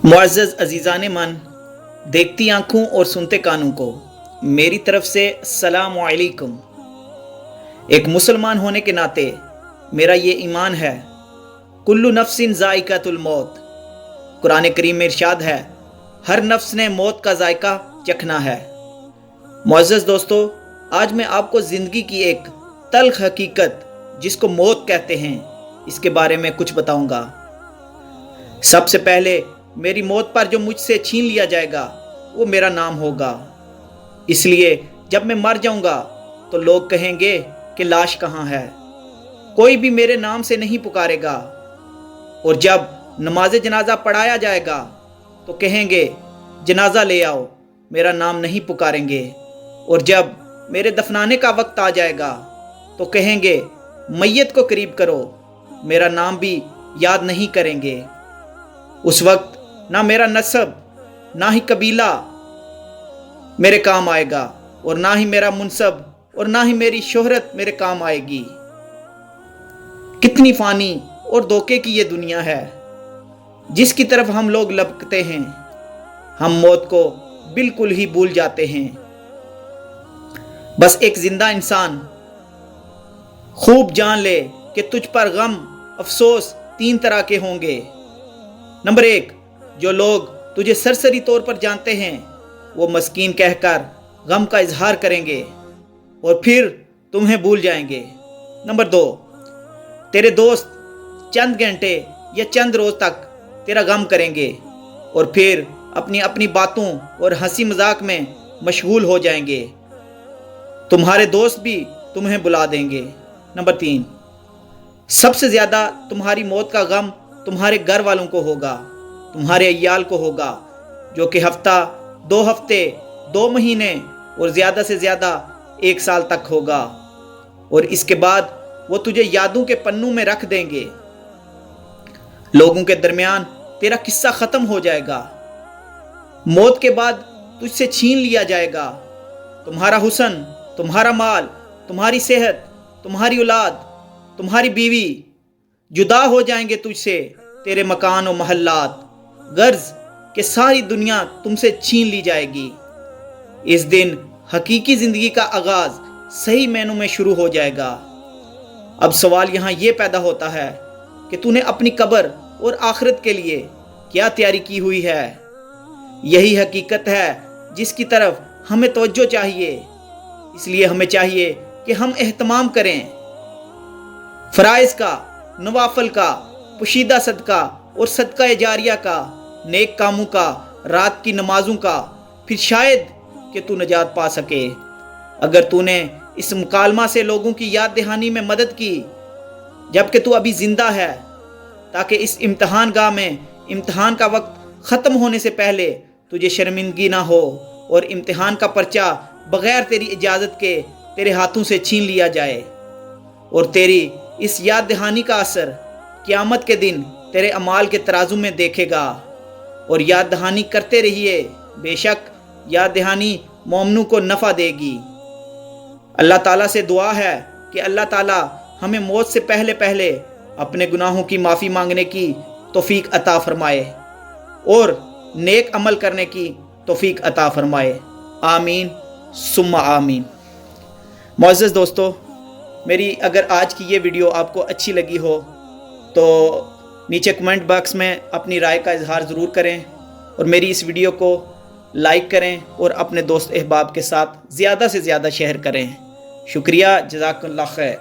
मुअज़्ज़ज़ अज़ीज़ान मन, देखती आँखों और सुनते कानों को मेरी तरफ से अस्सलामु अलैकुम। एक मुसलमान होने के नाते मेरा ये ईमान है, कुल्लु नफ्सिन ज़ाइक़ातुल मौत। कुरान करीम में इरशाद है, हर नफ्स ने मौत का जायका चखना है। मुअज़्ज़ज़ दोस्तों, आज मैं आपको ज़िंदगी की एक तल्ख़ हकीकत जिसको मौत कहते हैं, इसके बारे में कुछ बताऊंगा। सबसे पहले मेरी मौत पर जो मुझसे छीन लिया जाएगा वो मेरा नाम होगा। इसलिए जब मैं मर जाऊंगा तो लोग कहेंगे कि लाश कहाँ है, कोई भी मेरे नाम से नहीं पुकारेगा। और जब नमाज जनाजा पढ़ाया जाएगा तो कहेंगे जनाजा ले आओ, मेरा नाम नहीं पुकारेंगे। और जब मेरे दफनाने का वक्त आ जाएगा तो कहेंगे मैयत को करीब करो, मेरा नाम भी याद नहीं करेंगे। उस वक्त ना मेरा नस्ब, ना ही कबीला मेरे काम आएगा, और ना ही मेरा मुनसब, और ना ही मेरी शोहरत मेरे काम आएगी। कितनी फानी और धोखे की ये दुनिया है जिसकी तरफ हम लोग लपकते हैं। हम मौत को बिल्कुल ही भूल जाते हैं। बस एक जिंदा इंसान खूब जान ले कि तुझ पर गम अफसोस तीन तरह के होंगे। नंबर एक, जो लोग तुझे सरसरी तौर पर जानते हैं वो मस्कीन कहकर गम का इजहार करेंगे और फिर तुम्हें भूल जाएंगे। नंबर दो, तेरे दोस्त चंद घंटे या चंद रोज तक तेरा गम करेंगे और फिर अपनी अपनी बातों और हंसी मजाक में मशगूल हो जाएंगे। तुम्हारे दोस्त भी तुम्हें बुला देंगे। नंबर तीन, सबसे ज्यादा तुम्हारी मौत का गम तुम्हारे घर वालों को होगा, तुम्हारे अय्याल को होगा, जो कि हफ्ता, 2 हफ्ते, 2 महीने और ज़्यादा से ज़्यादा 1 साल तक होगा। और इसके बाद वो तुझे यादों के पन्नों में रख देंगे। लोगों के दरमियान तेरा किस्सा ख़त्म हो जाएगा। मौत के बाद तुझसे छीन लिया जाएगा तुम्हारा हुस्न, तुम्हारा माल, तुम्हारी सेहत, तुम्हारी औलाद, तुम्हारी बीवी। जुदा हो जाएंगे तुझसे तेरे मकान और महल्लात, गर्ज के सारी दुनिया तुमसे छीन ली जाएगी। इस दिन हकीकी जिंदगी का आगाज सही मायनों में शुरू हो जाएगा। अब सवाल यहाँ ये पैदा होता है कि तूने अपनी कब्र और आखिरत के लिए क्या तैयारी की हुई है। यही हकीकत है जिसकी तरफ हमें तवज्जो चाहिए। इसलिए हमें चाहिए कि हम एहतमाम करें फराइज का, नवाफल का, पुशीदा सदका और सदका जारिया का, नेक कामों का, रात की नमाजों का। फिर शायद कि तू नजात पा सके। अगर तूने इस मुकालमा से लोगों की याद दहानी में मदद की जबकि तू अभी जिंदा है, ताकि इस इम्तहान गाह में इम्तहान का वक्त ख़त्म होने से पहले तुझे शर्मिंदगी ना हो और इम्तहान का पर्चा बग़ैर तेरी इजाज़त के तेरे हाथों से छीन लिया जाए। और तेरी इस याद दहानी का असर क़यामत के दिन तेरे अमाल के तराजू में देखेगा। और याद दहानी करते रहिए, बेशक याद दहानी मोमनों को नफ़ा देगी। अल्लाह ताला से दुआ है कि अल्लाह ताला हमें मौत से पहले पहले अपने गुनाहों की माफ़ी मांगने की तौफीक अता फरमाए और नेक अमल करने की तौफीक अता फरमाए। आमीन सुम्मा आमीन। मुअज़्ज़ज़ दोस्तों, मेरी अगर आज की ये वीडियो आपको अच्छी लगी हो तो नीचे कमेंट बॉक्स में अपनी राय का इजहार ज़रूर करें और मेरी इस वीडियो को लाइक करें और अपने दोस्त अहबाब के साथ ज़्यादा से ज़्यादा शेयर करें। शुक्रिया, जज़ाकल्लाह खैर।